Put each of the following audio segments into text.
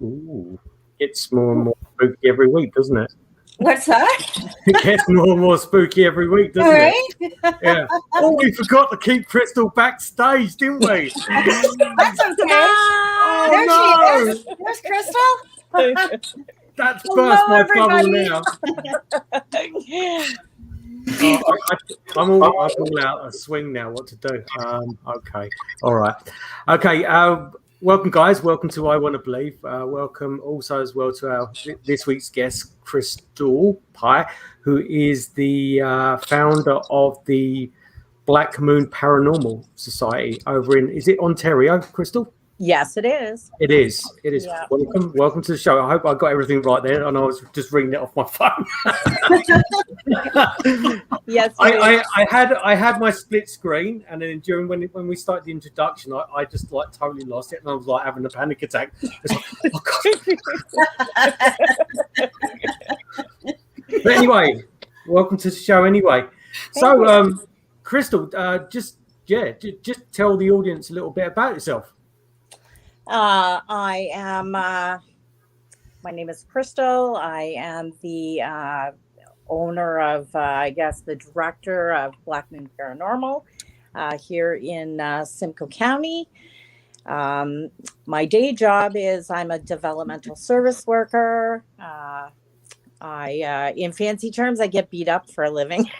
Ooh, it's more and more spooky every week, doesn't it? What's that? It gets more and more spooky every week, doesn't it? Yeah. Oh, we forgot to keep Crystal backstage, didn't we? That's okay. Oh, There no. she is. There's Crystal. That's Hello, burst my everybody. bubble now. I'm all out of swing now. What to do? Okay. All right. Okay. Welcome, guys. Welcome to I Want to Believe. Welcome also as well to our this week's guest, Crystal Pye, who is the founder of the Black Moon Paranormal Society over in, is it Ontario, Crystal? Yes, it is. It is. It is. Yeah. Welcome to the show. I hope I got everything right there, and I was just reading it off my phone. Yes. I had my split screen, and then during when we started the introduction, I just like totally lost it, and I was like having a panic attack. It's like, oh God. But anyway, welcome to the show. Anyway, so Crystal, just tell the audience a little bit about yourself. I am, my name is Crystal. I am the owner of, I guess, the director of Black Moon Paranormal here in Simcoe County. My day job is I'm a developmental service worker. In fancy terms, I get beat up for a living.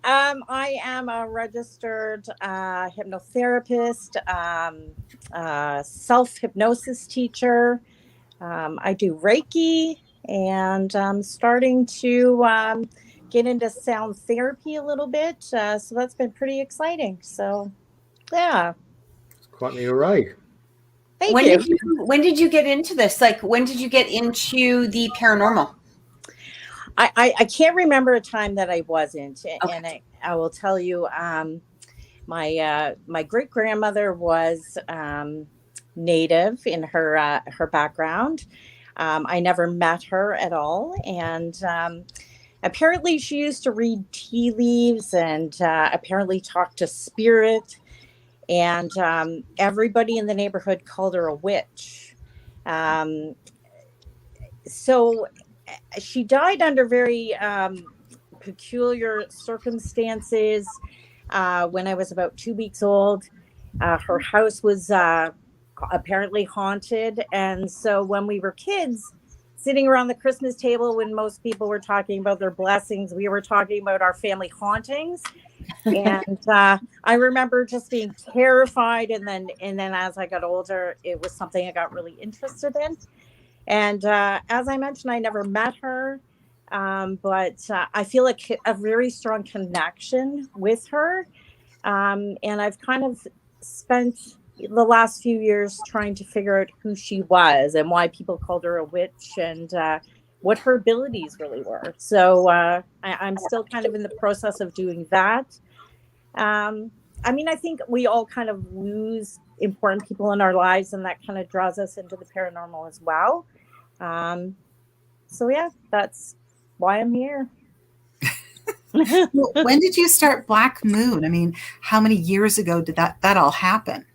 I am a registered hypnotherapist, self-hypnosis teacher. I do Reiki, and I'm starting to get into sound therapy a little bit. So that's been pretty exciting. So, yeah. It's quite the array. When did you get into this? Like, when did you get into the paranormal? I can't remember a time that I wasn't, okay. And I will tell you, my great grandmother was Native in her background. I never met her at all, and apparently she used to read tea leaves and apparently talk to spirit. And everybody in the neighborhood called her a witch. So she died under very peculiar circumstances when I was about 2 weeks old. Her house was apparently haunted. And so when we were kids, sitting around the Christmas table, when most people were talking about their blessings, we were talking about our family hauntings. And I remember just being terrified. And then as I got older, it was something I got really interested in. And as I mentioned, I never met her, but I feel like a very strong connection with her. And I've kind of spent the last few years trying to figure out who she was and why people called her a witch and what her abilities really were. So I'm still kind of in the process of doing that. I mean, I think we all kind of lose important people in our lives, and that kind of draws us into the paranormal as well. So yeah, that's why I'm here. When did you start Black Moon? I mean, how many years ago did that all happen?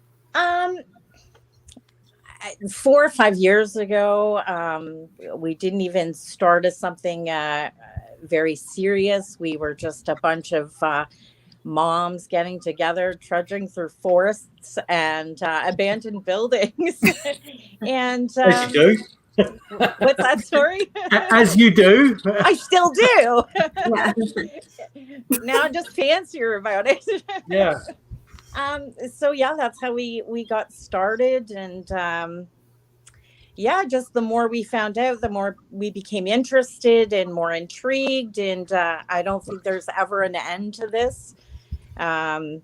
4 or 5 years ago. We didn't even start as something very serious. We were just a bunch of moms getting together, trudging through forests and abandoned buildings. And as you do. What's that story? As you do. I still do. Now I'm just fancier about it. Yeah. So yeah, that's how we got started. And yeah, just the more we found out, the more we became interested and more intrigued. And I don't think there's ever an end to this. I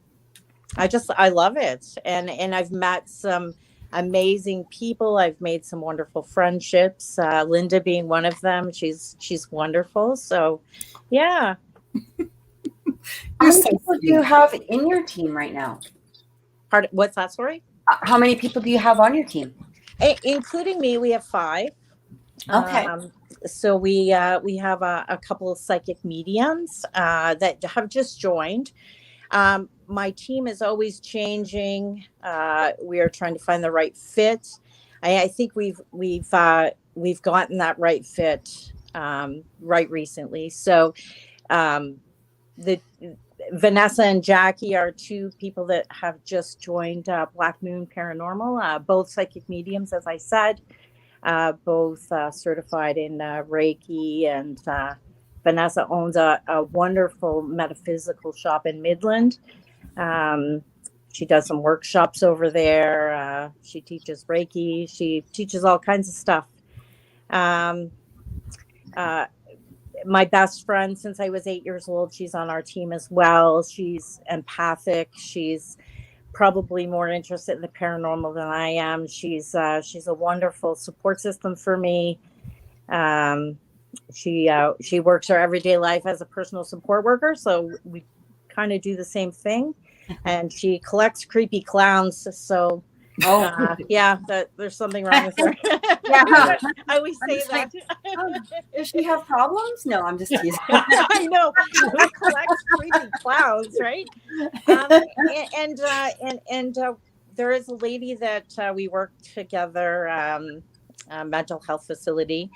love it. And I've met some amazing people. I've made some wonderful friendships. Lynda being one of them. She's wonderful. So yeah. How many people do you have in your team right now? What's that, sorry? How many people do you have on your team? Including me, we have 5. Okay. So we have a couple of psychic mediums that have just joined. My team is always changing. We are trying to find the right fit. I think we've gotten that right fit right recently. So the Vanessa and Jackie are two people that have just joined Black Moon Paranormal, both psychic mediums, as I said, both certified in Reiki, and Vanessa owns a wonderful metaphysical shop in Midland. She does some workshops over there. She teaches Reiki. She teaches all kinds of stuff. My best friend since I was 8 years old, she's on our team as well. She's empathic. She's probably more interested in the paranormal than I am. She's a wonderful support system for me. She works her everyday life as a personal support worker, so we kind of do the same thing. And she collects creepy clowns. So there's something wrong with her. Yeah. I always say that. Does she have problems? No, I'm just teasing. I know. Who collects creepy clowns, right? And there is a lady that we work together, a mental health facility,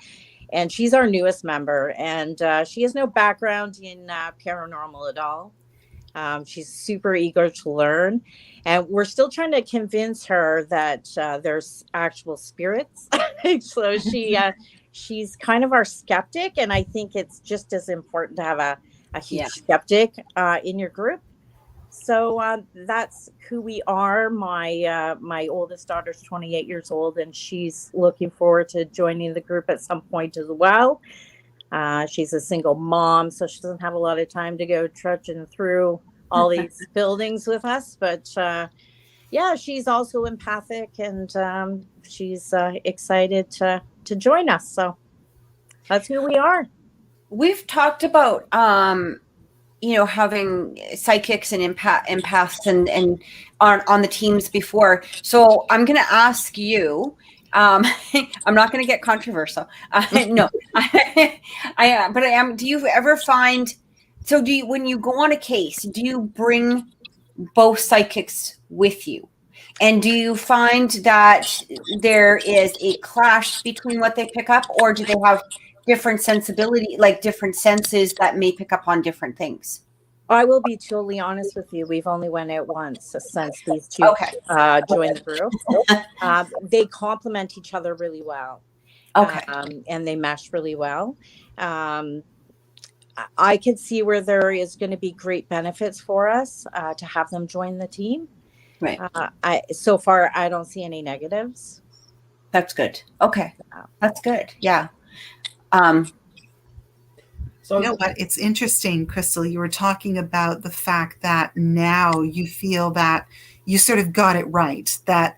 and she's our newest member. And she has no background in paranormal at all. She's super eager to learn, and we're still trying to convince her that there's actual spirits. So she's kind of our skeptic, and I think it's just as important to have a huge skeptic in your group. So that's who we are. My oldest daughter's 28 years old, and she's looking forward to joining the group at some point as well. She's a single mom, so she doesn't have a lot of time to go trudging through all these buildings with us. But she's also empathic, and she's excited to join us. So that's who we are. We've talked about having psychics and empaths and on the teams before. So I'm going to ask you. I'm not going to get controversial. No, I am. But I am. Do you ever find? So when you go on a case, do you bring both psychics with you? And do you find that there is a clash between what they pick up, or do they have different sensibility, like different senses that may pick up on different things? I will be totally honest with you. We've only went out once since these two joined the group. They complement each other really well. Okay. And they mesh really well. I could see where there is going to be great benefits for us to have them join the team. Right. So far, I don't see any negatives. That's good. Okay. That's good. Yeah. So, you know what? It's interesting, Crystal. You were talking about the fact that now you feel that you sort of got it right, that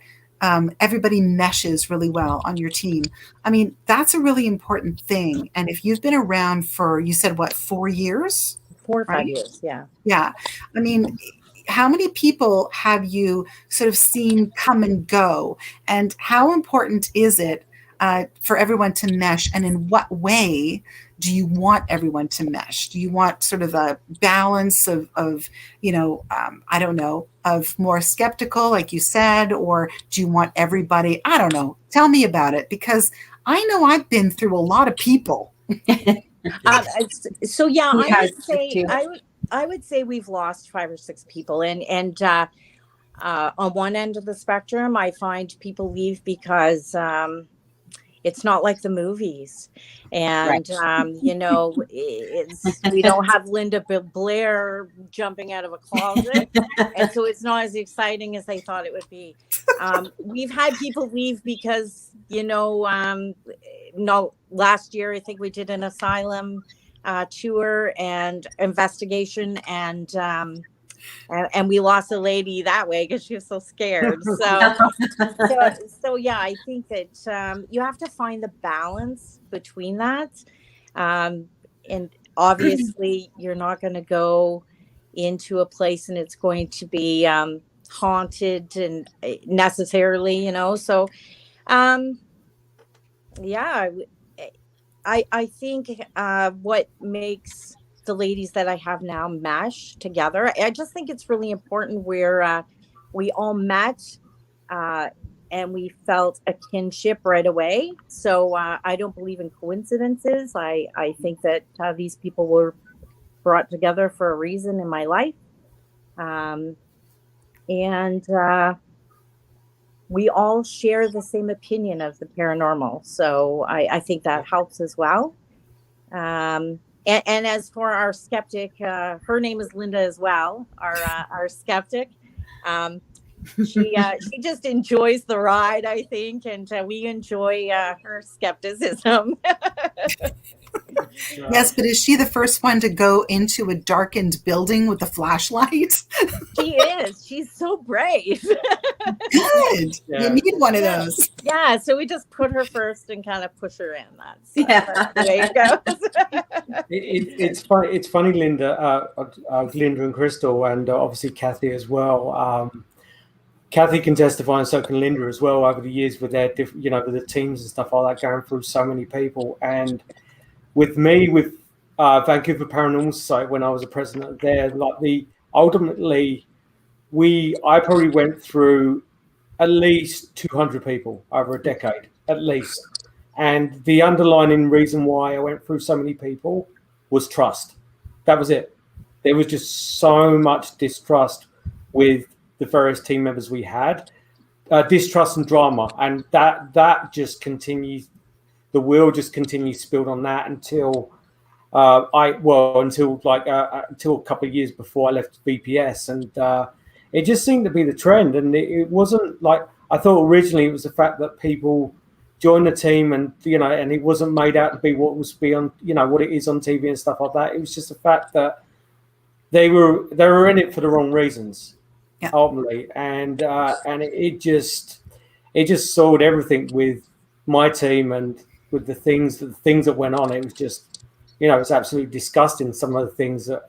everybody meshes really well on your team. I mean, that's a really important thing. And if you've been around for, you said, 4 years? 4 or 5 years, yeah. Yeah. I mean, how many people have you sort of seen come and go? And how important is it for everyone to mesh? And in what way do you want everyone to mesh? Do you want sort of a balance of I don't know, of more skeptical, like you said, or do you want everybody? I don't know. Tell me about it, because I know I've been through a lot of people. I would say we've lost 5 or 6 people, and on one end of the spectrum, I find people leave because it's not like the movies, and right. We don't have Lynda Blair jumping out of a closet, and so it's not as exciting as they thought it would be. We've had people leave because last year I think we did an Asylum tour and investigation, and we lost a lady that way because she was so scared. So yeah, I think that you have to find the balance between that. And obviously you're not going to go into a place and it's going to be haunted and necessarily, so I think what makes the ladies that I have now mesh together. I just think it's really important where we all met and we felt a kinship right away. So I don't believe in coincidences. I think that these people were brought together for a reason in my life. And we all share the same opinion of the paranormal. So I think that helps as well. And as for our skeptic, her name is Lynda as well, our skeptic. She just enjoys the ride, I think, and we enjoy her skepticism. Yes, but is she the first one to go into a darkened building with a flashlight? She is. She's so brave. Good. Yeah. You need one of those. Yeah, so we just put her first and kind of push her in. That's the way it goes. It's funny, Lynda, Lynda and Crystal, and obviously Kathy as well. Kathy can testify, and so can Lynda as well, over the years with their different, with the teams and stuff like that, going through so many people. And with me, with Vancouver Paranormal Society, when I was a president there, ultimately, I probably went through at least 200 people over a decade, at least. And the underlying reason why I went through so many people was trust. That was it. There was just so much distrust with the various team members we had, distrust and drama, and that just continues. The wheel just continues to build on that until until a couple of years before I left VPS, and it just seemed to be the trend. And it wasn't like I thought originally. It was the fact that people joined the team, and and it wasn't made out to be what what it is on TV and stuff like that. It was just the fact that they were in it for the wrong reasons. Yeah. Ultimately, and it just sold everything with my team and with the things that went on. It was just, it's absolutely disgusting. Some of the things that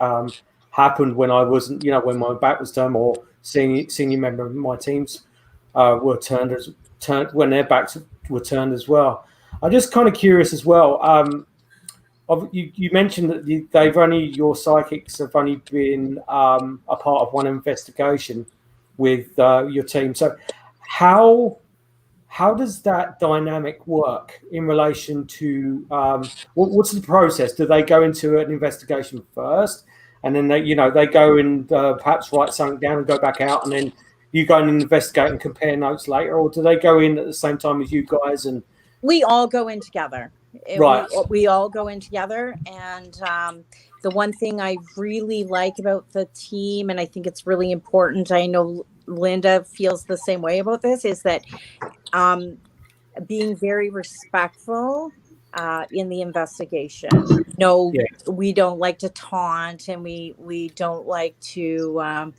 happened when I wasn't, when my back was turned, or senior member of my teams were turned when their backs were turned as well. I'm just kind of curious as well. You mentioned that your psychics have only been a part of one investigation with your team. So how does that dynamic work in relation to what's the process? Do they go into an investigation first, and then they go and perhaps write something down and go back out, and then you go and investigate and compare notes later, or do they go in at the same time as you guys? And we all go in together. Right. We all go in together. And the one thing I really like about the team, and I think it's really important, I know Lynda feels the same way about this, is that being very respectful in the investigation. No, yeah. We don't like to taunt, and we don't like to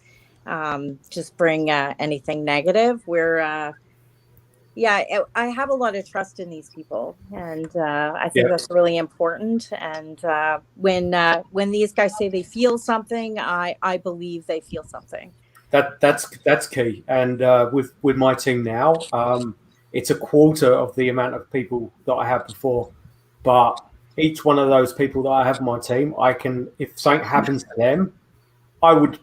just bring anything negative. We're I have a lot of trust in these people, and I think that's really important. And when these guys say they feel something, I believe they feel something. That's key. And with my team now, it's a quarter of the amount of people that I had before. But each one of those people that I have on my team, if something happens to them,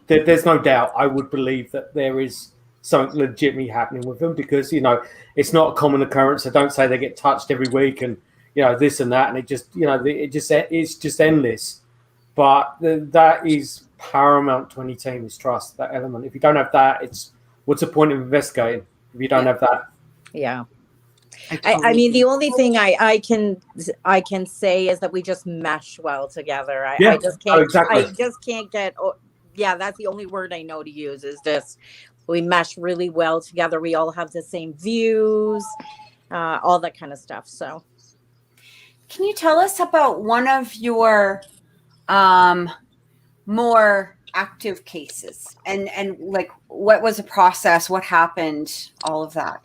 there's no doubt I would believe that there is something legitimately happening with them, because it's not a common occurrence. I don't say they get touched every week and this and that, and it's just endless. But that is paramount to any team, is trust, that element. If you don't have that, what's the point of investigating if you don't have that? Yeah. I mean, the only thing I can say is that we just mesh well together. I just can't. Exactly. I just can't get. That's the only word I know to use, is just we mesh really well together. We all have the same views, all that kind of stuff. So, can you tell us about one of your more active cases, and like what was the process, what happened, all of that?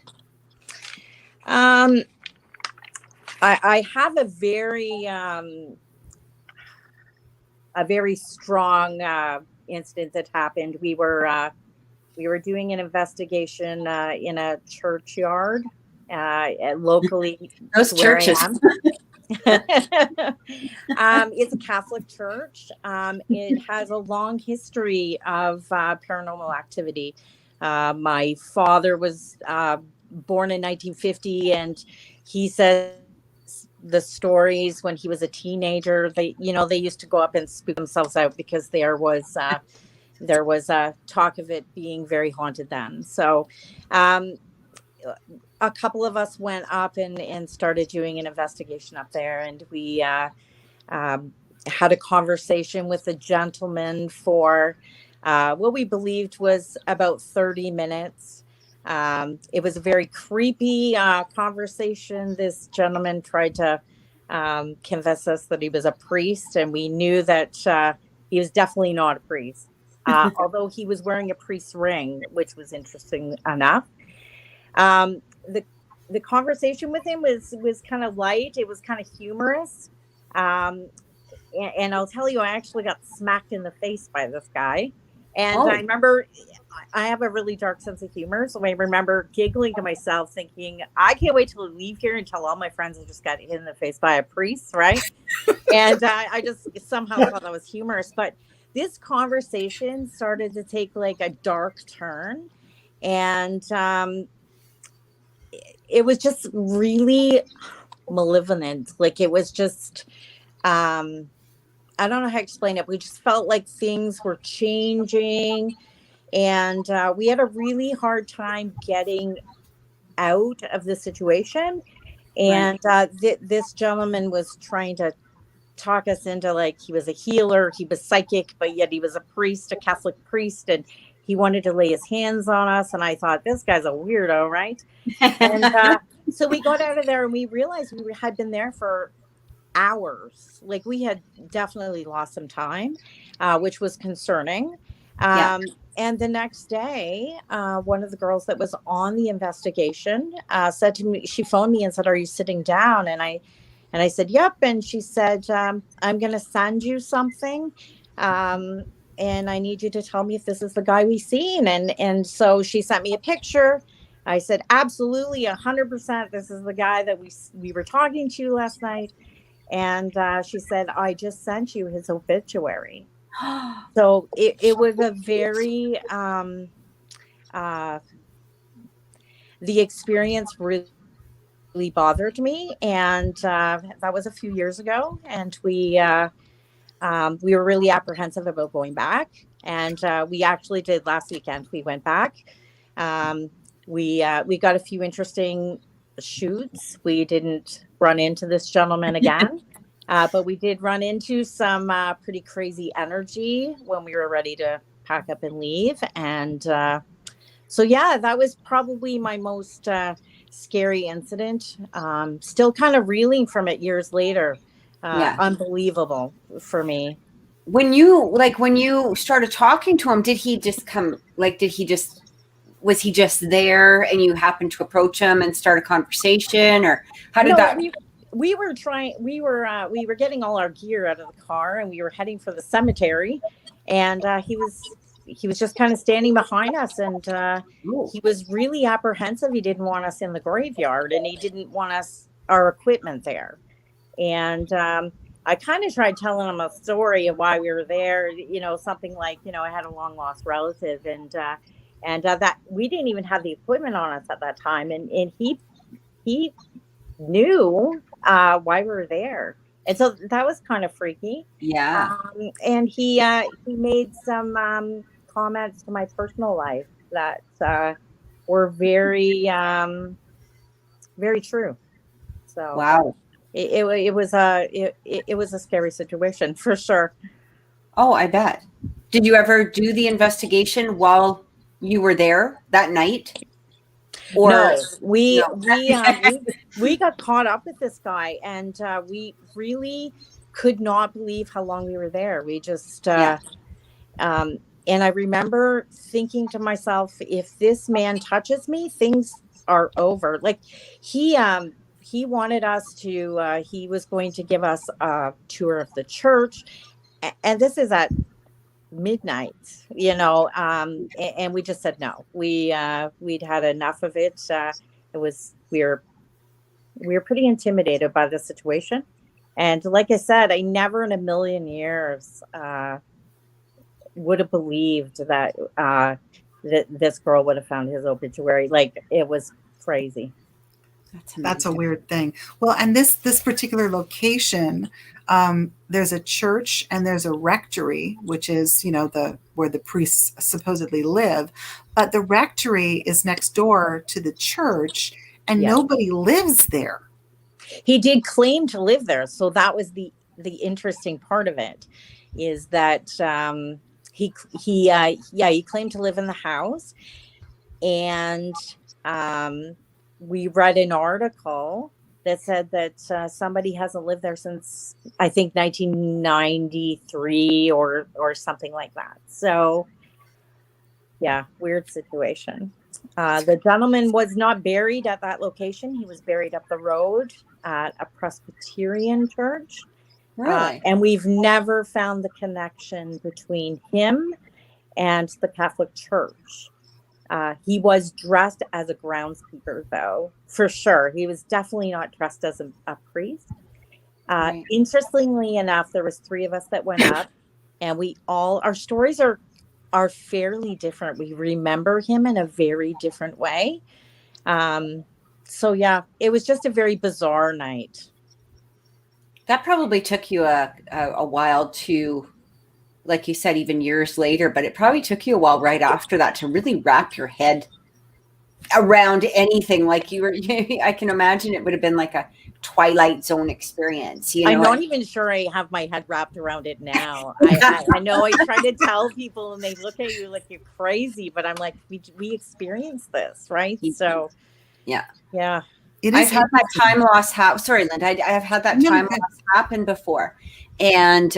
I have a very strong incident that happened. We were doing an investigation in a churchyard locally. Those churches. It's a Catholic church. It has a long history of paranormal activity. My father was born in 1950, and he says the stories when he was a teenager. They used to go up and spook themselves out because there was a talk of it being very haunted then. So. A couple of us went up and started doing an investigation up there, and we had a conversation with a gentleman for what we believed was about 30 minutes. It was a very creepy conversation. This gentleman tried to convince us that he was a priest, and we knew that he was definitely not a priest, although he was wearing a priest's ring, which was interesting enough. The conversation with him was kind of light. It was kind of humorous. And I'll tell you, I actually got smacked in the face by this guy. And I remember I have a really dark sense of humor. So I remember giggling to myself thinking, I can't wait till I leave here and tell all my friends I just got hit in the face by a priest. Right. And I just somehow thought that was humorous. But this conversation started to take like a dark turn. And it was just really malevolent. Like it was just, I don't know how to explain it. We just felt like things were changing, and we had a really hard time getting out of the situation. And this gentleman was trying to talk us into, like, he was a healer, he was psychic, but yet he was a priest, a Catholic priest, and he wanted to lay his hands on us. And I thought, this guy's a weirdo, right? And so we got out of there, and we realized we had been there for hours. Like, we had definitely lost some time, which was concerning. And the next day, one of the girls that was on the investigation said to me, she phoned me and said, "Are you sitting down?" And I said, "Yep." And she said, "I'm going to send you something. And I need you to tell me if this is the guy we've seen." And so she sent me a picture. I said, "Absolutely, 100%. This is the guy that we were talking to last night." And she said, "I just sent you his obituary." So it was a very, the experience really bothered me. And that was a few years ago. And we were really apprehensive about going back. And we actually did last weekend. We went back. We got a few interesting shoots. We didn't run into this gentleman again. But we did run into some pretty crazy energy when we were ready to pack up and leave. And so, yeah, that was probably my most scary incident. Still kind of reeling from it years later. Unbelievable for me. When you started talking to him, did he just come? Was he just there and you happened to approach him and start a conversation, or how did that? We were getting all our gear out of the car, and we were heading for the cemetery, and he was just kind of standing behind us, and he was really apprehensive. He didn't want us in the graveyard, and he didn't want our equipment there. And I kind of tried telling him a story of why we were there, something like, I had a long lost relative, and that we didn't even have the equipment on us at that time, and he knew why we were there. And so that was kind of freaky. And he made some comments to my personal life that were very very true. So wow, it was a scary situation for sure. Oh, I bet. Did you ever do the investigation while you were there that night? Or no, we got caught up with this guy, and we really could not believe how long we were there. We just and I remember thinking to myself, if this man touches me, things are over. Like, he wanted us to he was going to give us a tour of the church, and this is at midnight, and we just said no. We'd had enough of it. We were pretty intimidated by the situation. And like I said, I never in a million years would have believed that that this girl would have found his obituary. Like, it was crazy. That's a weird thing. Well, and this particular location, there's a church and there's a rectory, which is, where the priests supposedly live. But the rectory is next door to the church, and nobody lives there. He did claim to live there, so that was the interesting part of it, is that he claimed to live in the house, and we read an article that said that somebody hasn't lived there since, I think, 1993 or something like that. So, yeah, weird situation. The gentleman was not buried at that location. He was buried up the road at a Presbyterian church. Really? And we've never found the connection between him and the Catholic Church. He was dressed as a groundskeeper, though, for sure. He was definitely not dressed as a priest. Right. Interestingly enough, there was 3 of us that went up, and our stories are fairly different. We remember him in a very different way. So yeah, it was just a very bizarre night. That probably took you a while to, like you said, even years later, but it probably took you a while right after that to really wrap your head around anything. Like you were, I can imagine it would have been like a Twilight Zone experience. I'm not even sure I have my head wrapped around it now. I know I try to tell people and they look at you like you're crazy, but I'm like, we experienced this, right? So yeah. I've had that time loss happen. Sorry, Lynda, I have had that time loss happen before, and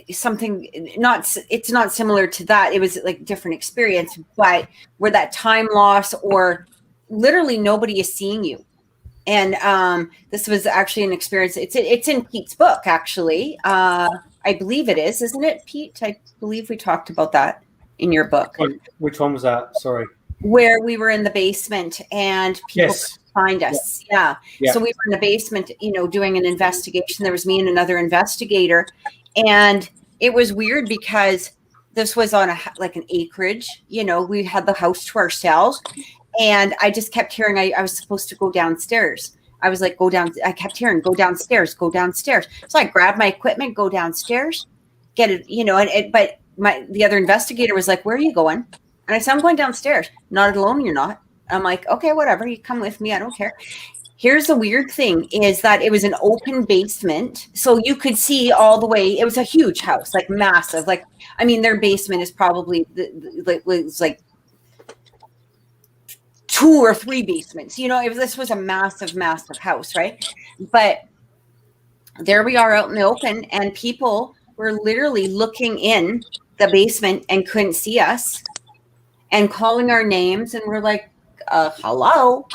something it's not similar to that. It was like a different experience, but where that time loss or literally nobody is seeing you. And this was actually an experience. It's in Pete's book, actually. I believe it is, isn't it, Pete? I believe we talked about that in your book. Which one was that? Sorry. Where we were in the basement and people could find us. Yeah. So we were in the basement, doing an investigation. There was me and another investigator. And it was weird because this was on an acreage, we had the house to ourselves. And I just kept hearing, I was supposed to go downstairs. I was like, I kept hearing, go downstairs. So I grabbed my equipment, go downstairs, get it, but the other investigator was like, where are you going? And I said, I'm going downstairs. Not alone, you're not. I'm like, okay, whatever. You come with me. I don't care. Here's the weird thing is that it was an open basement. So you could see all the way. It was a huge house, like massive. Like, I mean, their basement is probably was like 2 or 3 basements. This was a massive, massive house, right? But there we are out in the open, and people were literally looking in the basement and couldn't see us and calling our names, and we're like, hello.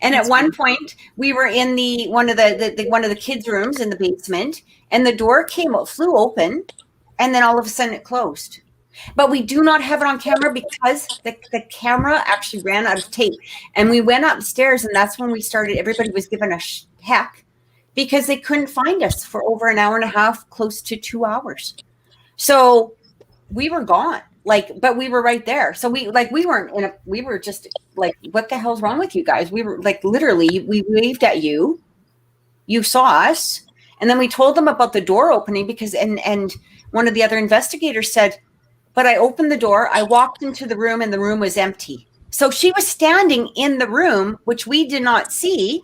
And at one point we were in one of the kids' rooms in the basement, and the door flew open, and then all of a sudden it closed. But we do not have it on camera because the camera actually ran out of tape. And we went upstairs, and that's when we started. Everybody was giving us heck because they couldn't find us for over an hour and a half, close to 2 hours. So we were gone. But we were right there. So we were just like, what the hell's wrong with you guys? We were like, literally, we waved at you. You saw us. And then we told them about the door opening because, and one of the other investigators said, but I opened the door, I walked into the room, and the room was empty. So she was standing in the room, which we did not see.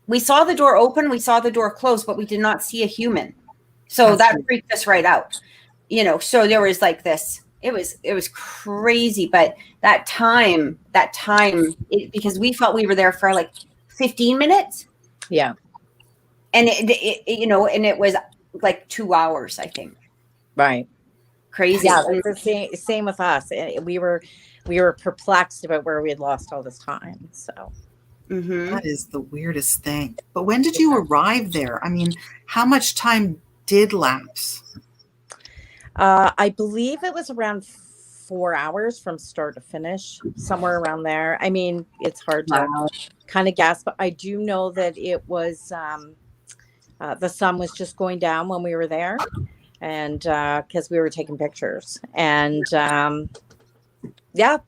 We saw the door open, we saw the door close, but we did not see a human. So that freaked us right out. So there was like this, it was crazy. But that time, because we felt we were there for like 15 minutes. Yeah. And and it was like 2 hours, I think. Right. Crazy. Yeah, the same with us. We were perplexed about where we had lost all this time. So that is the weirdest thing. But when did you arrive there? I mean, how much time did lapse? I believe it was around 4 hours from start to finish, somewhere around there. I mean, it's hard to kind of guess, but I do know that it was the sun was just going down when we were there, and because we were taking pictures, and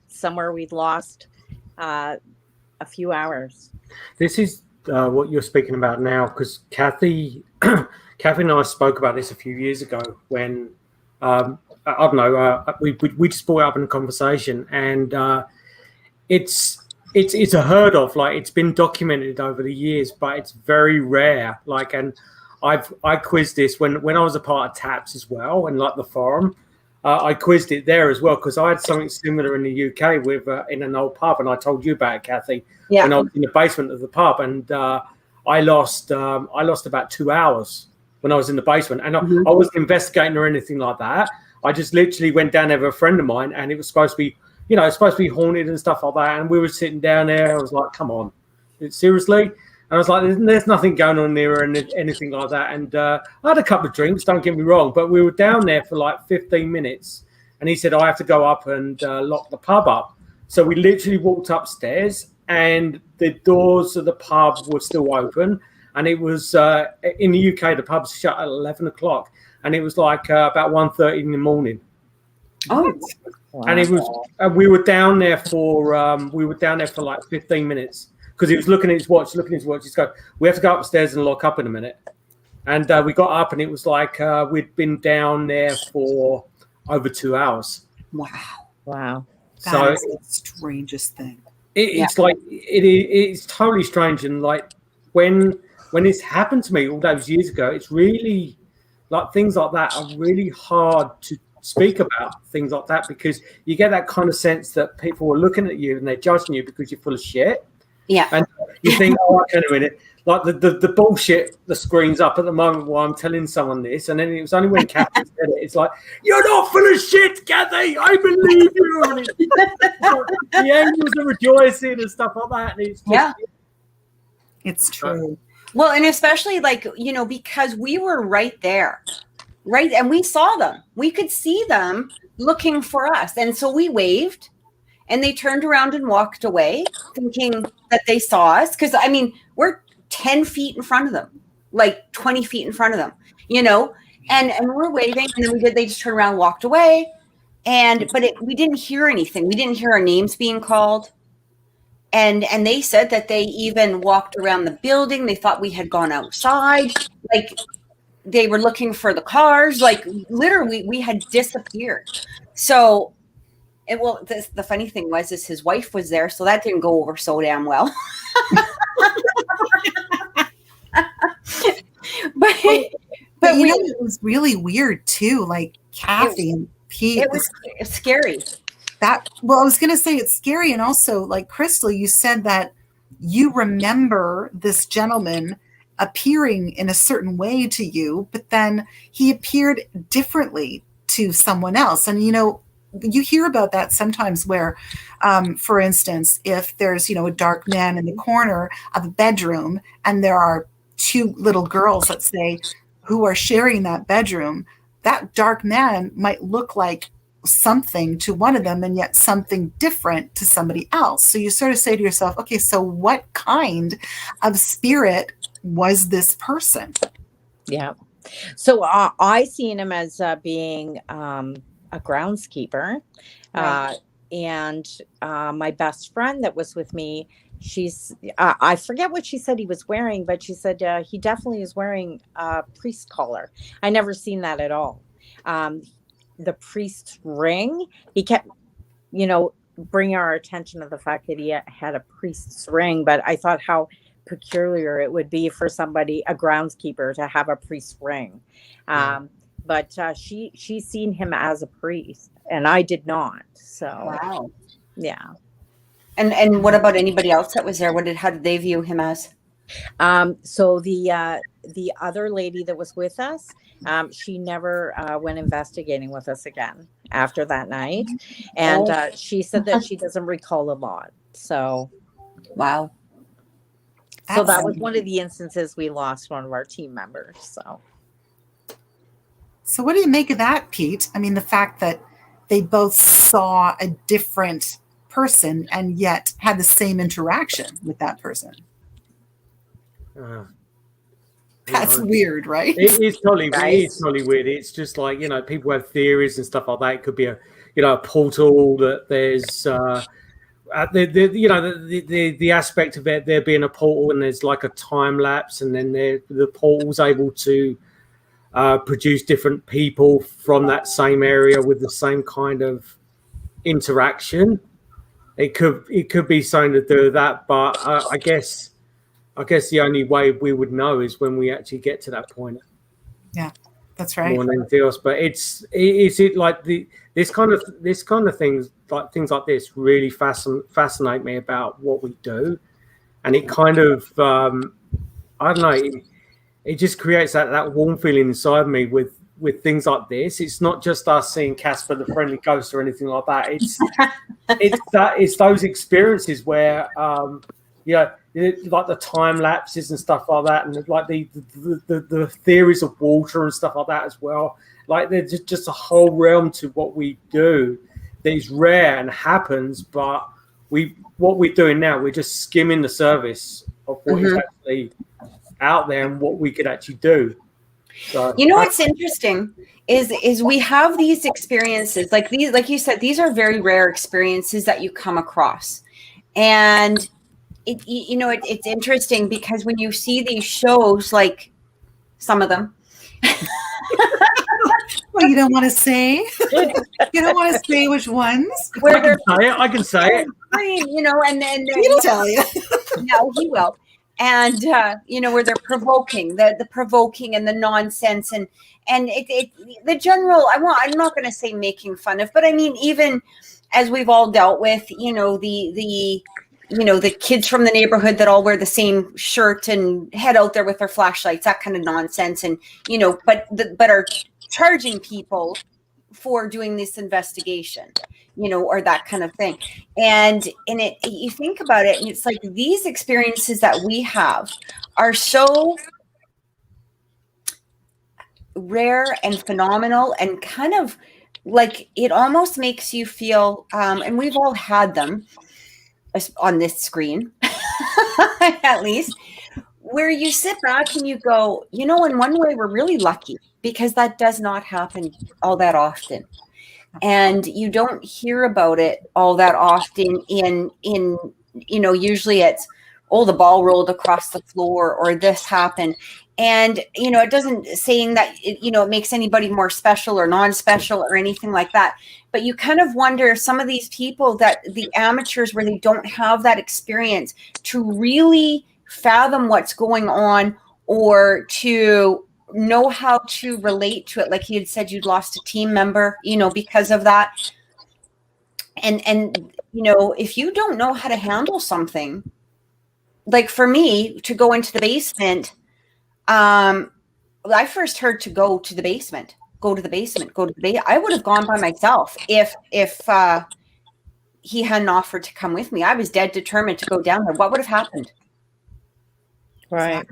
somewhere we'd lost a few hours. This is what you're speaking about now, because Cathy and I spoke about this a few years ago when I don't know, we just brought it up in a conversation, and it's a heard of, like, it's been documented over the years, but it's very rare. Like, and I quizzed this when I was a part of TAPS as well, and like the forum, I quizzed it there as well, because I had something similar in the UK with in an old pub, and I told you about it, Cathy, when I was in the basement of the pub, and I lost about 2 hours when I was in the basement, and I wasn't investigating or anything like that. I just literally went down there with a friend of mine, and it was supposed to be, you know, it's supposed to be haunted and stuff like that. And we were sitting down there. I was like, come on, seriously? And I was like, there's nothing going on there or anything like that. And I had a couple of drinks, don't get me wrong, but we were down there for like 15 minutes. And he said, I have to go up and lock the pub up. So we literally walked upstairs, and the doors of the pub were still open. And it was, in the UK, the pub's shut at 11 o'clock. And it was like about 1:30 in the morning. Oh, wow. And it was, we were down there for like 15 minutes, because he was looking at his watch. He's going, we have to go upstairs and lock up in a minute. And we got up, and it was like we'd been down there for over 2 hours. Wow. So So is the strangest thing. it's like it's totally strange. And like when it's happened to me all those years ago, it's really like things like that are really hard to speak about, things like that, because you get that kind of sense that people are looking at you and they're judging you because you're full of shit. Yeah. And you think, oh, I can't do it. Like the bullshit, the screen's up at the moment while I'm telling someone this, and then it was only when Cathy said it, it's like, you're not full of shit, Cathy, I believe you. And the angels are rejoicing and stuff like that. And it's just, It's true. Well, and especially, like, you know, because we were right there, right? And we saw them. We could see them looking for us. And so we waved, and they turned around and walked away thinking that they saw us. Because, I mean, we're 10 feet in front of them, like 20 feet in front of them, you know, and we're waving. And then they just turned around and walked away. We didn't hear anything. We didn't hear our names being called. And they said that they even walked around the building. They thought we had gone outside. Like, they were looking for the cars. Like, literally, we had disappeared. So, the funny thing was his wife was there, so that didn't go over so damn well. but you know, it was really weird too. Like Cathy and Pete. It was scary. I was going to say it's scary. And also, like, Crystal, you said that you remember this gentleman appearing in a certain way to you, but then he appeared differently to someone else. And, you know, you hear about that sometimes where, for instance, if there's, you know, a dark man in the corner of a bedroom and there are two little girls, let's say, who are sharing that bedroom, that dark man might look like something to one of them and yet something different to somebody else. So you sort of say to yourself, okay, so what kind of spirit was this person? Yeah. So I seen him as being a groundskeeper. Right. And my best friend that was with me, I forget what she said he was wearing, but she said he definitely is wearing a priest collar. I never seen that at all. The priest's ring, he kept, you know, bringing our attention to the fact that he had a priest's ring. But I thought how peculiar it would be for somebody, a groundskeeper, to have a priest's ring. But she seen him as a priest, and I did not. So Wow. Yeah. And what about anybody else that was there? How did they view him as? So the other lady that was with us, she never went investigating with us again after that night. And she said that she doesn't recall a lot. So, wow. So that was one of the instances we lost one of our team members. So what do you make of that, Pete? I mean, the fact that they both saw a different person and yet had the same interaction with that person. That's weird, right? It is totally weird. It's just like, people have theories and stuff like that. It could be a portal that there's the aspect of it there being a portal, and there's like a time lapse, and then the portal's able to produce different people from that same area with the same kind of interaction. It could be something to do with that, but I guess the only way we would know is when we actually get to that point. Yeah, that's right. More than anything else, but it's like this kind of things like this really fascinate me about what we do, and it kind of I don't know, it just creates that warm feeling inside me with things like this. It's not just us seeing Casper the Friendly Ghost or anything like that. It's those experiences where like the time lapses and stuff like that, and like the theories of water and stuff like that as well. Like there's just a whole realm to what we do that is rare and happens, but what we're doing now, we're just skimming the surface of what is actually out there and what we could actually do. So, what's interesting is we have these experiences like you said, these are very rare experiences that you come across, and it's interesting because when you see these shows, like some of them. Well, you don't want to say. You don't want to say which ones. I can say it. And then he'll tell you. No, he will. And where they're provoking, the provoking and the nonsense and the general. I'm not going to say making fun of, but I mean, even as we've all dealt with, the kids from the neighborhood that all wear the same shirt and head out there with their flashlights, that kind of nonsense, and but are charging people for doing this investigation, or that kind of thing. And you think about it, and it's like these experiences that we have are so rare and phenomenal, and kind of like it almost makes you feel, and we've all had them on this screen, at least, where you sit back and you go, in one way we're really lucky, because that does not happen all that often. And you don't hear about it all that often in usually it's, the ball rolled across the floor or this happened. And, it doesn't saying that, it makes anybody more special or non-special or anything like that. But you kind of wonder if some of these people, that the amateurs where they don't have that experience to really fathom what's going on or to know how to relate to it. Like you had said, you'd lost a team member, because of that. And if you don't know how to handle something, like for me to go into the basement, I first heard to go to the basement. I would have gone by myself if he hadn't offered to come with me. I was dead determined to go down there. What would have happened? Right.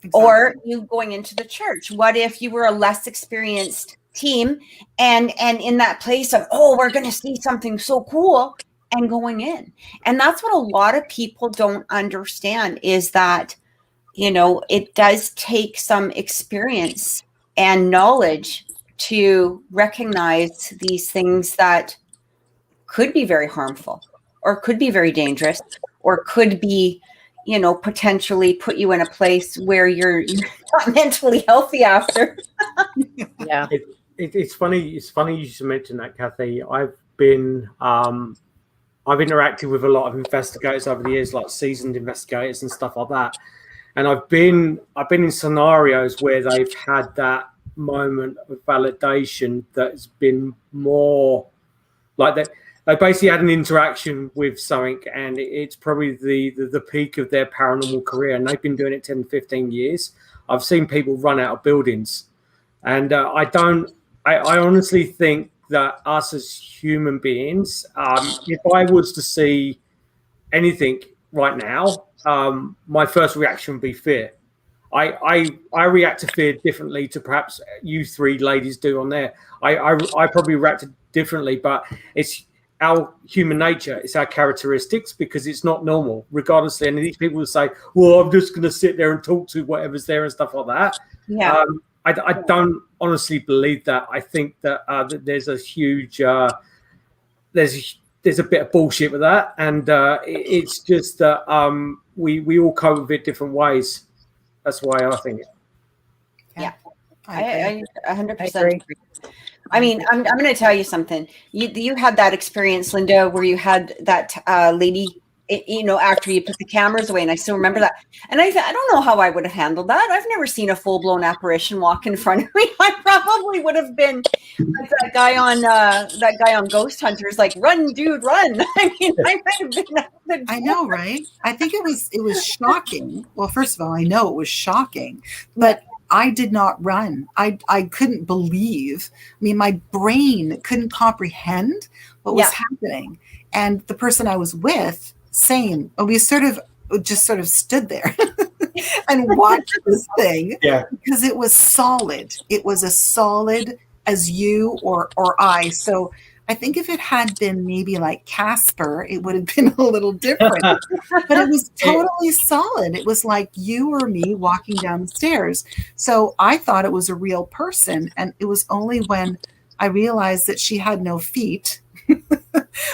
Exactly. Or you going into the church. What if you were a less experienced team and in that place of, we're going to see something so cool, and going in. And that's what a lot of people don't understand, is that, it does take some experience and knowledge to recognize these things that could be very harmful or could be very dangerous or could be, potentially put you in a place where you're not mentally healthy after. Yeah. It's funny. It's funny you should mention that, Kathy. I've interacted with a lot of investigators over the years, like seasoned investigators and stuff like that. And I've been in scenarios where they've had that moment of validation that's been more like that. They basically had an interaction with something, and it's probably the peak of their paranormal career, and they've been doing it 10, 15 years. I've seen people run out of buildings, and I honestly think that us as human beings, if I was to see anything right now, my first reaction would be fear. I react to fear differently to perhaps you three ladies do on there. I probably reacted differently, but it's our human nature, it's our characteristics, because it's not normal, regardless. And these people will say, well, I'm just going to sit there and talk to whatever's there and stuff like that. Yeah. I don't honestly believe that. I think that there's a huge there's a bit of bullshit with that, and it's just that we all cope with it different ways. That's why I think it. Yeah, I 100% agree. I mean, I'm going to tell you something. You had that experience, Lynda, where you had that lady, after you put the cameras away, and I still remember that. And I don't know how I would have handled that. I've never seen a full-blown apparition walk in front of me. I probably would have been like that guy on Ghost Hunters, like, run, dude, run. I mean, I might have been. I know, right? I think it was shocking. Well, first of all, I know it was shocking, but I did not run. I couldn't believe. I mean, my brain couldn't comprehend what was happening. And the person I was with, same. We sort of stood there and watched this thing because it was solid. It was as solid as you or I. So I think if it had been maybe like Casper, it would have been a little different. But it was totally solid. It was like you or me walking down the stairs. So I thought it was a real person. And it was only when I realized that she had no feet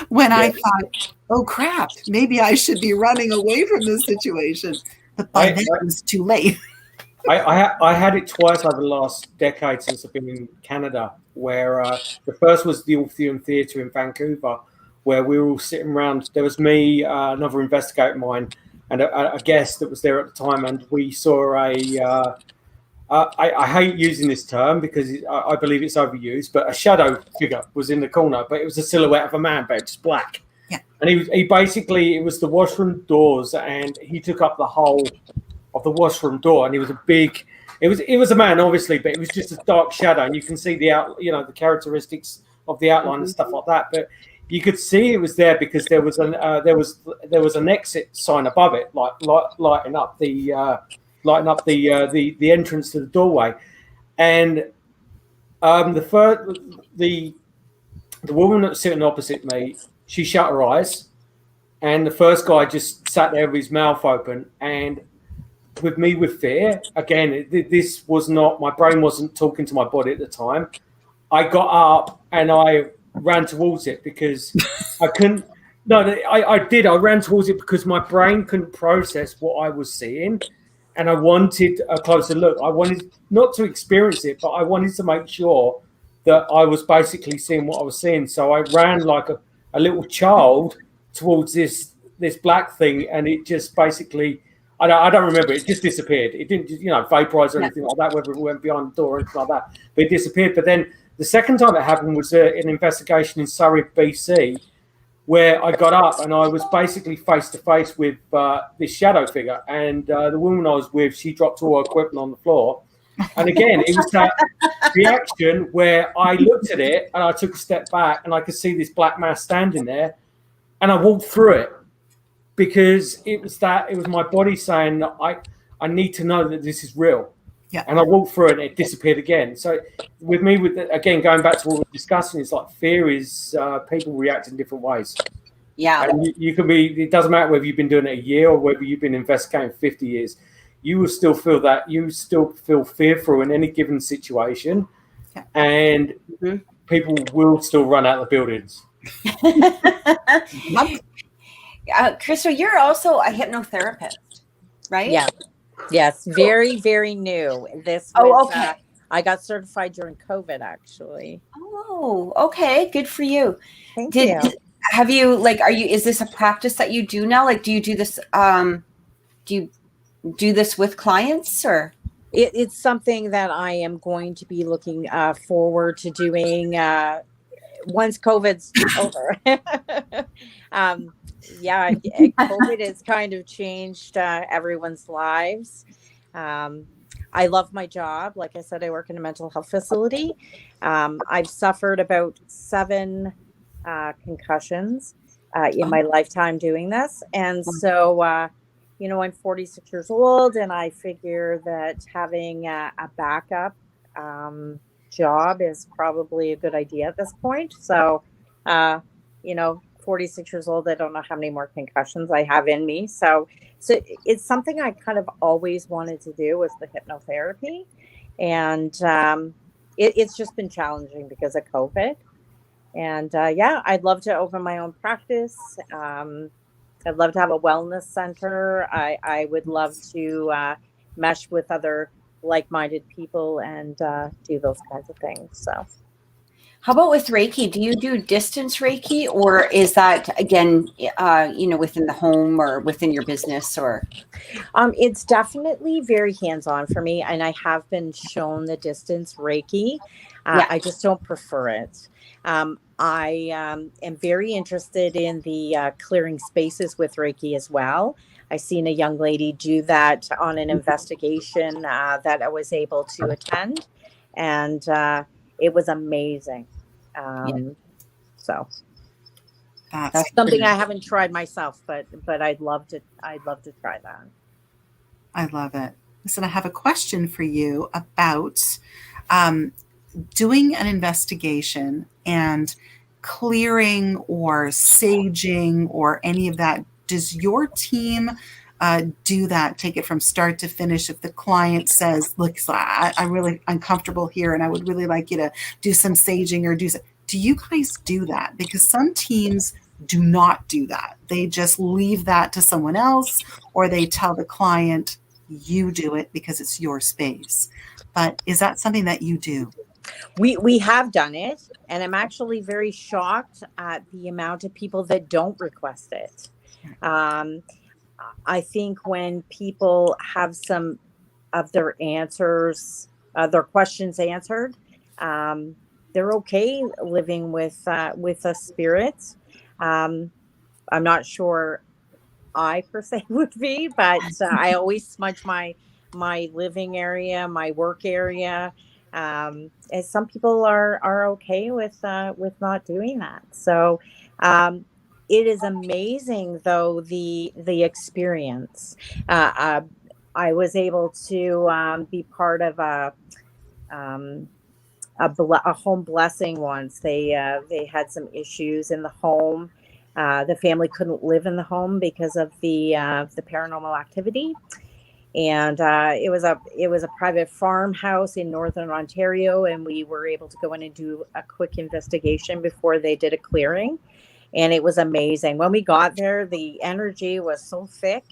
when I thought, oh crap, maybe I should be running away from this situation. But by then it was too late. I had it twice over the last decade since I've been in Canada, where the first was the Orpheum Theatre in Vancouver, where we were all sitting around. There was me, another investigator of mine, and a guest that was there at the time, and we saw I hate using this term because I believe it's overused, but a shadow figure was in the corner, but it was a silhouette of a man, but just black. Yeah. And he basically, it was the washroom doors, and he took up the whole of the washroom door, and he was it was a man, obviously, but it was just a dark shadow, and you can see the characteristics of the outline and stuff like that. But you could see it was there because there was an exit sign above it, like lighting up the entrance to the doorway. And the woman that was sitting opposite me, she shut her eyes, and the first guy just sat there with his mouth open. And with me, with fear, again, this was not, my brain wasn't talking to my body at the time. I got up and I ran towards it because I couldn't. No, I did. I ran towards it because my brain couldn't process what I was seeing, and I wanted a closer look. I wanted not to experience it, but I wanted to make sure that I was basically seeing what I was seeing. So I ran like a little child towards this black thing, and it just basically, I don't remember. It just disappeared. It didn't, vaporize or anything like that, whether it went behind the door or anything like that. But it disappeared. But then the second time it happened was an investigation in Surrey, BC, where I got up and I was basically face to face with this shadow figure. And the woman I was with, she dropped all her equipment on the floor. And again, it was that reaction where I looked at it and I took a step back and I could see this black mass standing there, and I walked through it because it was my body saying that I need to know that this is real. Yeah. And I walked through it and it disappeared again. So with me, again, going back to what we're discussing, it's like fear is people react in different ways. Yeah. And you can be, it doesn't matter whether you've been doing it a year or whether you've been investigating 50 years. You will still feel that. You still feel fearful in any given situation. Yeah. And people will still run out of the buildings. Crystal, you're also a hypnotherapist, right? Yeah. Yes. Very, very new. This was, okay. I got certified during COVID, actually. Oh, okay. Good for you. Thank you. Have you, is this a practice that you do now? Like, do you do this, do you do this with clients, or? It's something that I am going to be looking forward to doing once COVID's over. COVID has kind of changed everyone's lives. I love my job. Like I said, I work in a mental health facility. I've suffered about 7 concussions in my lifetime doing this. And so I'm 46 years old, and I figure that having a backup job is probably a good idea at this point. So, uh, 46 years old, I don't know how many more concussions I have in me. So it's something I kind of always wanted to do, was the hypnotherapy. And it's just been challenging because of COVID. And yeah, I'd love to open my own practice. I'd love to have a wellness center. I would love to mesh with other like-minded people and do those kinds of things. So, How about with Reiki? Do you do distance Reiki, or is that again, within the home or within your business? Or it's definitely very hands-on for me, and I have been shown the distance Reiki. I just don't prefer it. I am very interested in the clearing spaces with Reiki as well. I seen a young lady do that on an investigation that I was able to attend, and it was amazing. So that's something I haven't tried myself, but I'd love to try that. I love it. Listen, I have a question for you about doing an investigation and clearing or saging or any of that. Does your team do that, take it from start to finish? If the client says, look, so I'm really uncomfortable here and I would really like you to do some saging or do you guys do that? Because some teams do not do that. They just leave that to someone else, or they tell the client, you do it because it's your space. But is that something that you do? We have done it, and I'm actually very shocked at the amount of people that don't request it. I think when people have some of their answers, their questions answered, they're okay living with a spirit. I'm not sure I per se would be, but I always smudge my living area, my work area. And some people are okay with not doing that. So it is amazing, though, the experience. I was able to be part of a home blessing once. They had some issues in the home. The family couldn't live in the home because of the paranormal activity, and it was a private farmhouse in northern Ontario, and we were able to go in and do a quick investigation before they did a clearing, and it was amazing. When we got there, the energy was so thick,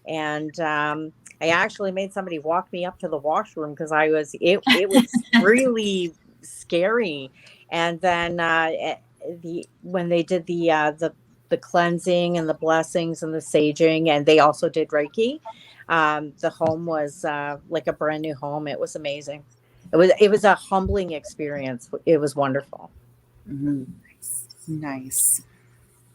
and I actually made somebody walk me up to the washroom because it was really scary. And then when they did the cleansing and the blessings and the saging, and they also did Reiki, the home was like a brand new home. It was amazing. It was a humbling experience. It was wonderful. Mm-hmm. Nice.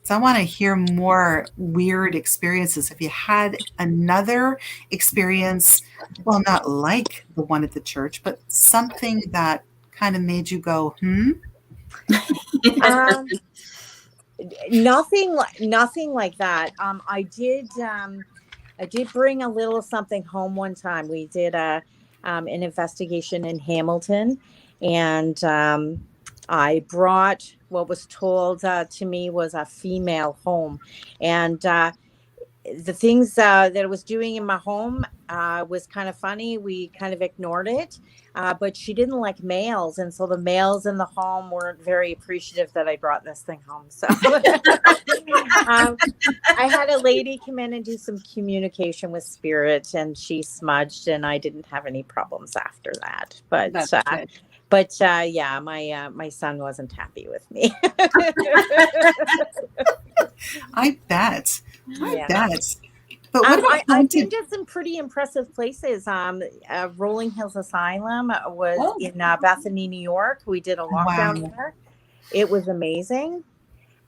So I want to hear more weird experiences. If you had another experience, well, not like the one at the church, but something that kind of made you go, Nothing like that. I did bring a little something home one time. We did an investigation in Hamilton, and I brought what was told to me was a female home, and the things that it was doing in my home was kind of funny. We kind of ignored it, but she didn't like males, and so the males in the home weren't very appreciative that I brought this thing home. So I had a lady come in and do some communication with spirit, and she smudged, and I didn't have any problems after that. But yeah, my son wasn't happy with me. I bet. Yeah. But what I've been to some pretty impressive places. Rolling Hills Asylum was in Bethany, New York. We did a lockdown there. It was amazing.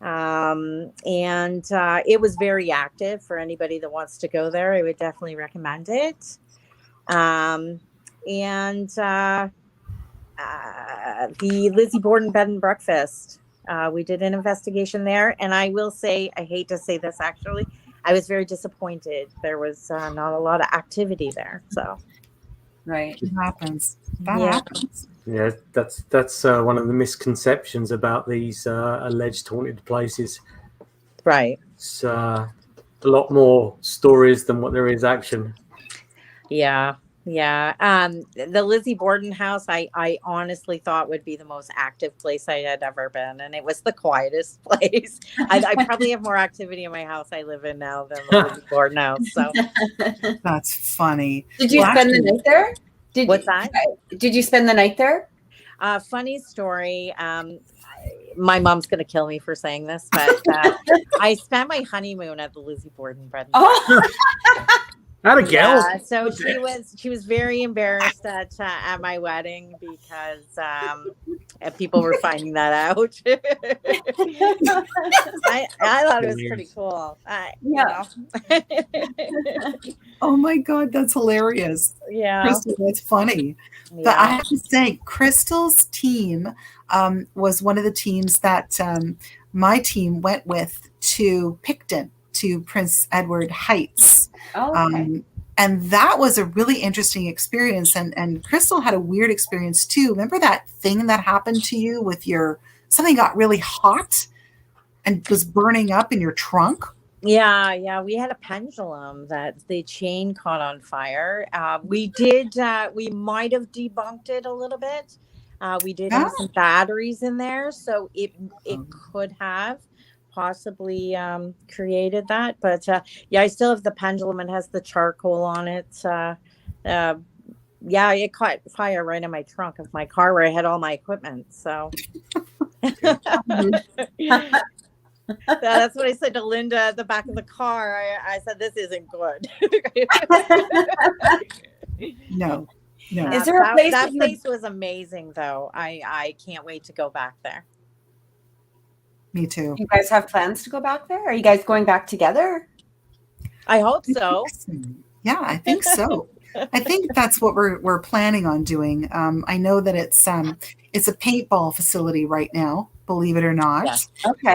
And it was very active. For anybody that wants to go there, I would definitely recommend it. The Lizzie Borden Bed and Breakfast. We did an investigation there, and I will say, I hate to say this actually, I was very disappointed. There was not a lot of activity there. So, Right. It happens. That Yeah. happens. Yeah, that's one of the misconceptions about these alleged haunted places. right. It's a lot more stories than what there is action. Yeah. Yeah. The Lizzie Borden house, I honestly thought would be the most active place I had ever been. And it was the quietest place. I probably have more activity in my house I live in now than the Lizzie Borden house. So That's funny. Did you Well, spend the actually- night there? What's that? Did you spend the night there? Funny story. My mom's going to kill me for saying this, but I spent my honeymoon at the Lizzie Borden bed. Oh, Not a gal. Yeah, so she was very embarrassed at my wedding because people were finding that out. I thought it was pretty cool. Yeah. Oh my God, that's hilarious. Yeah. Crystal, that's funny. But I have to say, Crystal's team was one of the teams that my team went with to Picton, to Prince Edward Heights. Oh, okay. And that was a really interesting experience. And Crystal had a weird experience too. Remember that thing that happened to you with something got really hot and was burning up in your trunk? Yeah, we had a pendulum that the chain caught on fire. We might have debunked it a little bit. We did have some batteries in there, so it could have possibly created that. But I still have the pendulum. It has the charcoal on it. It caught fire right in my trunk of my car where I had all my equipment. So. That's what I said to Lynda at the back of the car. I said, this isn't good. No. Is there a place that place was amazing, though. I can't wait to go back there. Me too. You guys have plans to go back there? Are you guys going back together? I hope so. Yeah, I think so. I think that's what we're planning on doing. I know that it's a paintball facility right now, believe it or not. Yes. Okay.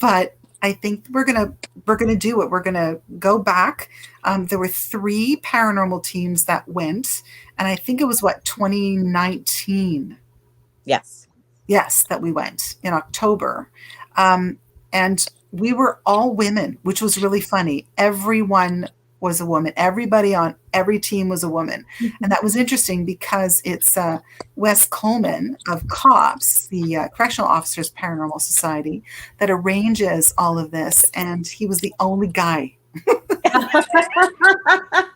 But I think we're gonna do it. We're gonna go back. There were 3 paranormal teams that went, and I think it was 2019. Yes, that we went in October, and we were all women, which was really funny. Everyone was a woman. Everybody on every team was a woman. And that was interesting because it's Wes Coleman of COPS, the Correctional Officers Paranormal Society, that arranges all of this. And he was the only guy. I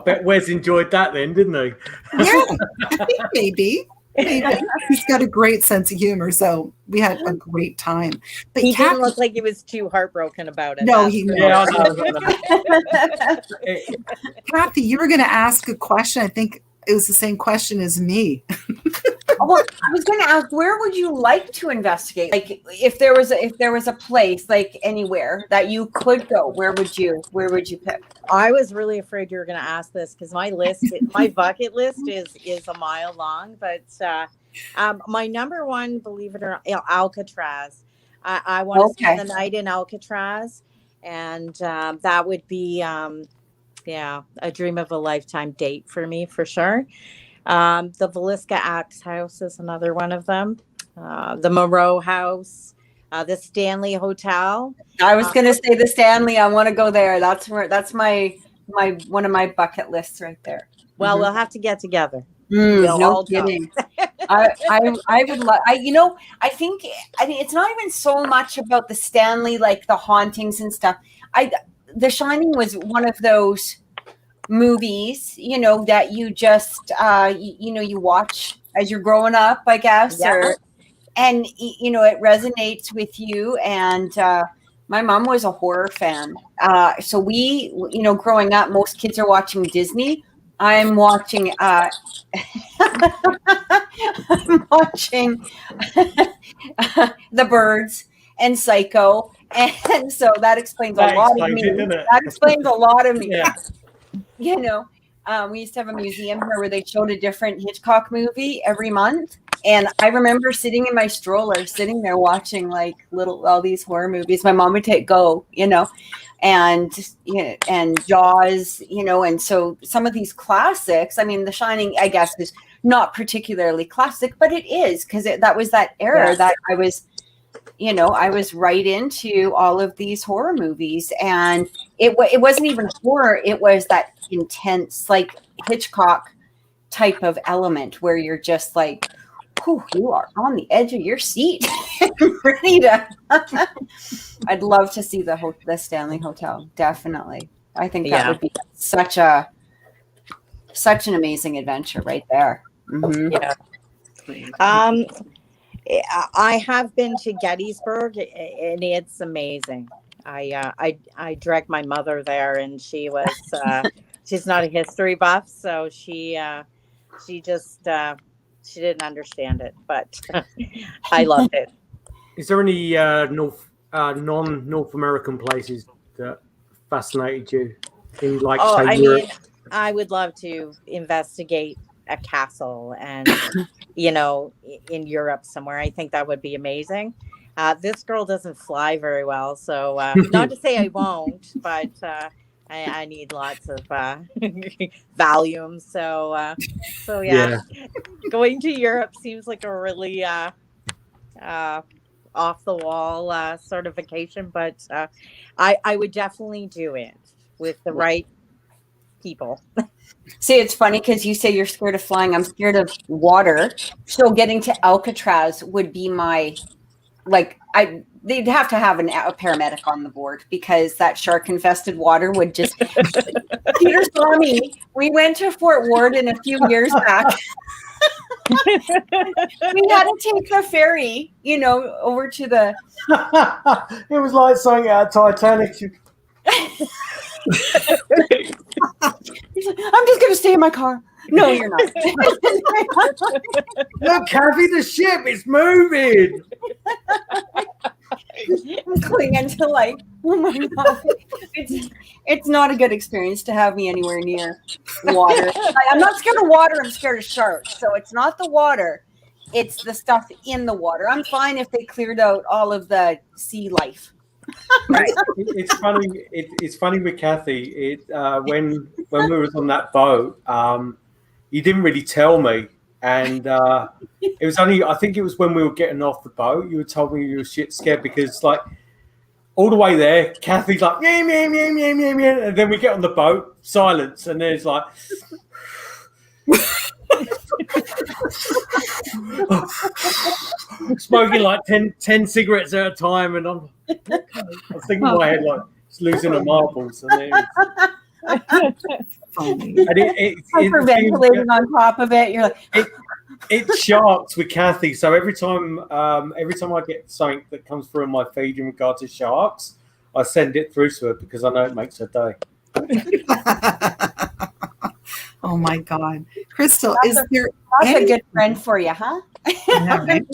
bet Wes enjoyed that then, didn't he? Yeah, I think maybe. He's got a great sense of humor, so we had a great time. But he didn't look like he was too heartbroken about it. No, Yeah, I know. Kathy, you were going to ask a question. I think it was the same question as me. Well, I was going to ask, where would you like to investigate? Like, if there was a place, like anywhere that you could go, where would you pick? I was really afraid you were going to ask this because my bucket list is a mile long. But my number one, believe it or not, Alcatraz. I want to spend the night in Alcatraz, and that would be a dream of a lifetime date for me for sure. The Villisca Axe House is another one of them. The Moreau House, the Stanley Hotel. I was going to say the Stanley. I want to go there. That's my one of my bucket lists right there. Well, we'll have to get together. No kidding. I would love. I think it's not even so much about the Stanley, like the hauntings and stuff. The Shining was one of those movies, that you just you watch as you're growing up, I guess, and it resonates with you. And my mom was a horror fan, so we, growing up, most kids are watching Disney. I'm watching I'm watching The Birds and Psycho, and so that explains a lot of me. That explains a lot of me. Yeah. We used to have a museum here where they showed a different Hitchcock movie every month. And I remember sitting in my stroller, sitting there watching like all these horror movies. My mom would go, and Jaws, and so some of these classics. I mean, The Shining, I guess, is not particularly classic, but it is because that was that era that I was, I was right into all of these horror movies, and it wasn't even horror. It was that intense, like Hitchcock type of element where you're just like, whew, you are on the edge of your seat, ready to. I'd love to see the Stanley Hotel. Definitely, I think that would be such an amazing adventure right there. Mm-hmm. Yeah. I have been to Gettysburg, and it's amazing. I dragged my mother there, and she was she's not a history buff, so she just she didn't understand it, but I loved it. Is there any non-North American places that fascinated you in, like, say, Europe? Mean, I would love to investigate a castle and, in Europe somewhere. I think that would be amazing. This girl doesn't fly very well, so not to say I won't, but I need lots of Valium. So yeah, going to Europe seems like a really off the wall sort of vacation, but I would definitely do it with the right people. See, it's funny because you say you're scared of flying. I'm scared of water. So getting to Alcatraz would be my, they'd have to have a paramedic on the board because that shark-infested water would just. Peter saw me. We went to Fort Worden a few years back. We had to take the ferry, over to the. It was like something out of Titanic. He's like, I'm just going to stay in my car. No, you're not. Look, Kathy, the ship is moving. I'm clinging to oh my God. It's not a good experience to have me anywhere near water. I'm not scared of water. I'm scared of sharks. So it's not the water. It's the stuff in the water. I'm fine if they cleared out all of the sea life. Right. It's funny. It's funny with Kathy. When we was on that boat, you didn't really tell me, and it was only, I think it was when we were getting off the boat, you told me you were shit scared because all the way there, Kathy's like meow meow meow meow meow meow, and then we get on the boat, silence, and then it's like. Smoking 10 cigarettes at a time, and I was thinking in my head it's losing the marbles. And hyperventilating on top of it. You're like, it's sharks with Kathy. So every time I get something that comes through on my feed in regard to sharks, I send it through to her because I know it makes her day. Oh my God, Crystal, that's a good friend for you, huh? Yeah, right?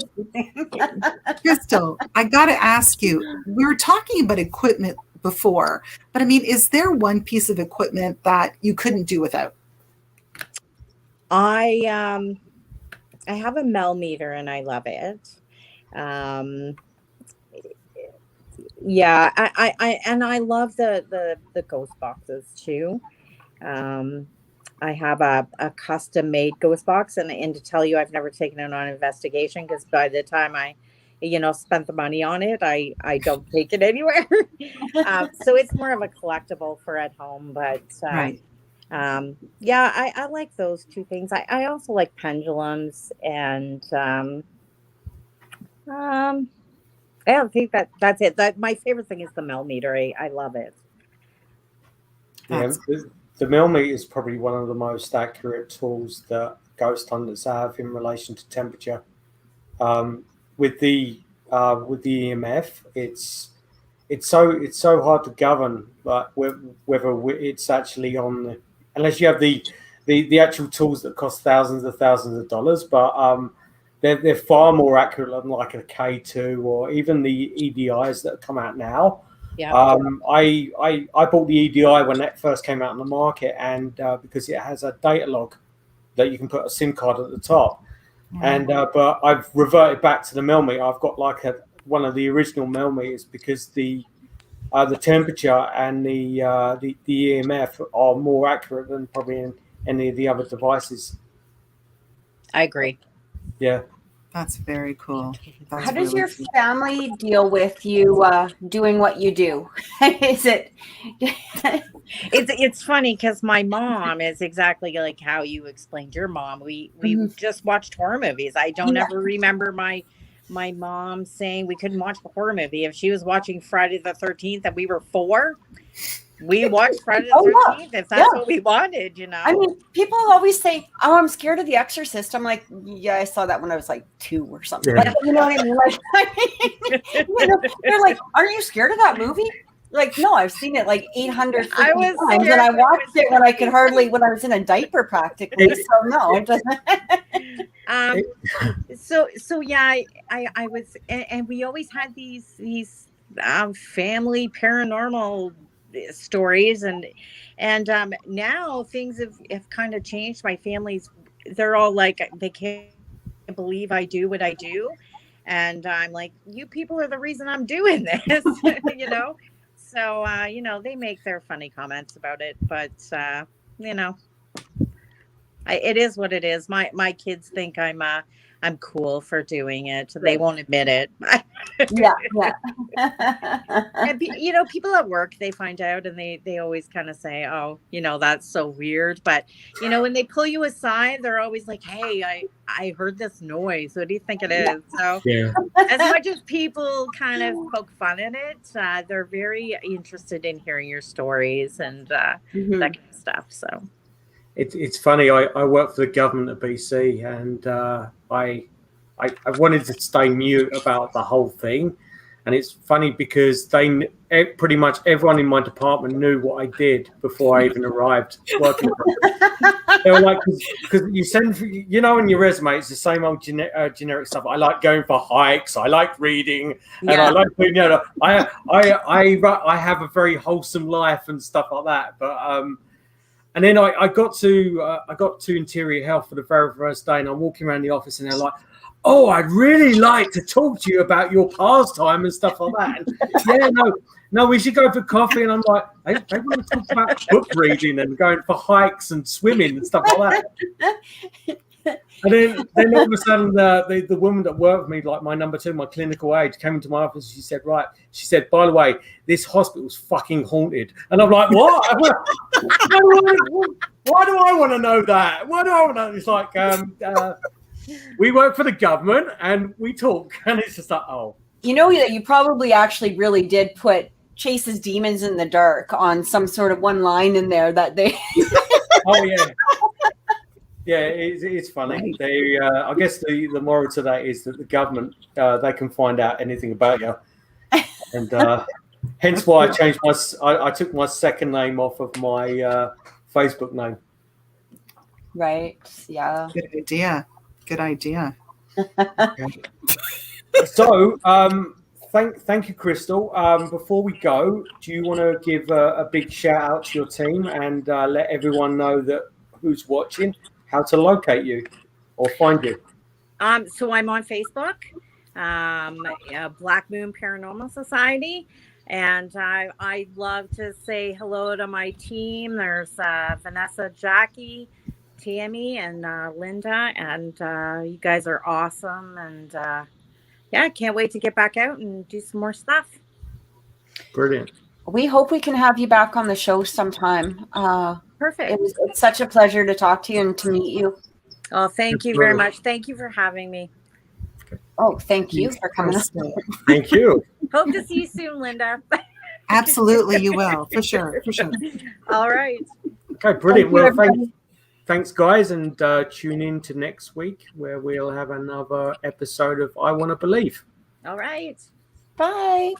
Crystal, I got to ask you, we were talking about equipment before, but I mean, is there one piece of equipment that you couldn't do without? I have a millimeter and I love it. Yeah, I love the ghost boxes too. I have a custom made ghost box, and to tell you, I've never taken it on investigation because by the time I, spent the money on it, I don't take it anywhere. So it's more of a collectible for at home, but right. Yeah, I like those two things. I also like pendulums, and I think that's it. That my favorite thing is the millimeter. I love it. Yeah, the millimeter is probably one of the most accurate tools that ghost hunters have in relation to temperature. With the EMF, it's so hard to govern, but whether it's actually on unless you have the actual tools that cost thousands of dollars, but they're far more accurate than like a K2 or even the EDIs that come out now. Yeah. I bought the EDI when that first came out on the market, and because it has a data log that you can put a SIM card at the top. And but I've reverted back to the millimeter. I've got like one of the original millimeters because the temperature and the EMF are more accurate than probably in any of the other devices. I agree. Yeah. That's very cool. That's How does really your cool. family deal with you doing what you do? Is it? It's funny because my mom is exactly like how you explained your mom. We just watched horror movies. I don't ever remember my mom saying we couldn't watch a horror movie. If she was watching Friday the 13th and we were 4, we watched Friday the 13th if that's what we wanted, you know. I mean, people always say, "Oh, I'm scared of The Exorcist." I'm like, "Yeah, I saw that when I was like 2 or something." Yeah. Like, you know what I mean? Like, you know, they're like, "Aren't you scared of that movie?" Like, no, I've seen it like 800 times, and I watched it when I was in a diaper practically. So no, it doesn't. So yeah, I was, and we always had these family paranormal stories, and now things have kind of changed. My family's, they're all like, they can't believe I do what I do, and I'm like, you people are the reason I'm doing this. You know, so you know, they make their funny comments about it, but you know, it is what it is. My kids think I'm cool for doing it. They won't admit it. Yeah. And you know, people at work, they find out and they always kind of say, "Oh, you know, that's so weird." But you know, when they pull you aside, they're always like, "Hey, I heard this noise. What do you think it is?" So as much as people kind of poke fun at it, they're very interested in hearing your stories and that kind of stuff. So it's funny. I work for the government of BC, and I wanted to stay mute about the whole thing. And it's funny because pretty much everyone in my department knew what I did before I even arrived working. They were like, because you send, you know, in your resume, it's the same old generic stuff. I like going for hikes. I like reading, and I like, you know, I have a very wholesome life and stuff like that. But and then I got to Interior Health for the very first day, and I'm walking around the office, and they're like, "Oh, I'd really like to talk to you about your pastime and stuff like that." And, no, we should go for coffee. And I'm like, they want to talk about book reading and going for hikes and swimming and stuff like that. And then all of a sudden, the woman that worked with me, like my number 2, my clinical aide, came into my office. She said, "Right," she said, "by the way, this hospital's fucking haunted." And I'm like, "What? Why do I want to know that? Why do I want to know?" It's like, we work for the government and we talk, and it's just like, oh. You know that you probably actually really did put Chase's Demons in the Dark on some sort of one line in there that they. Oh yeah. Yeah, it's funny. They, I guess the moral to that is that the government, they can find out anything about you, and hence why I changed I took my second name off of my Facebook name. Right. Yeah. Good idea. So, thank you, Crystal. Before we go, do you want to give a big shout out to your team and let everyone know that who's watching how to locate you or find you? So I'm on Facebook, Black Moon Paranormal Society, and I'd love to say hello to my team. There's Vanessa, Jackie, Tammy, and Linda, and you guys are awesome. And yeah, I can't wait to get back out and do some more stuff. Brilliant. We hope we can have you back on the show sometime. Perfect. It's such a pleasure to talk to you and to meet you. Oh, thank you very much. Thank you for having me. Oh, thank you for coming. Thank you. Hope to see you soon, Linda. Absolutely, you will, for sure. All right. Okay, brilliant. Thanks, guys, and tune in to next week where we'll have another episode of I Want to Believe. All right. Bye.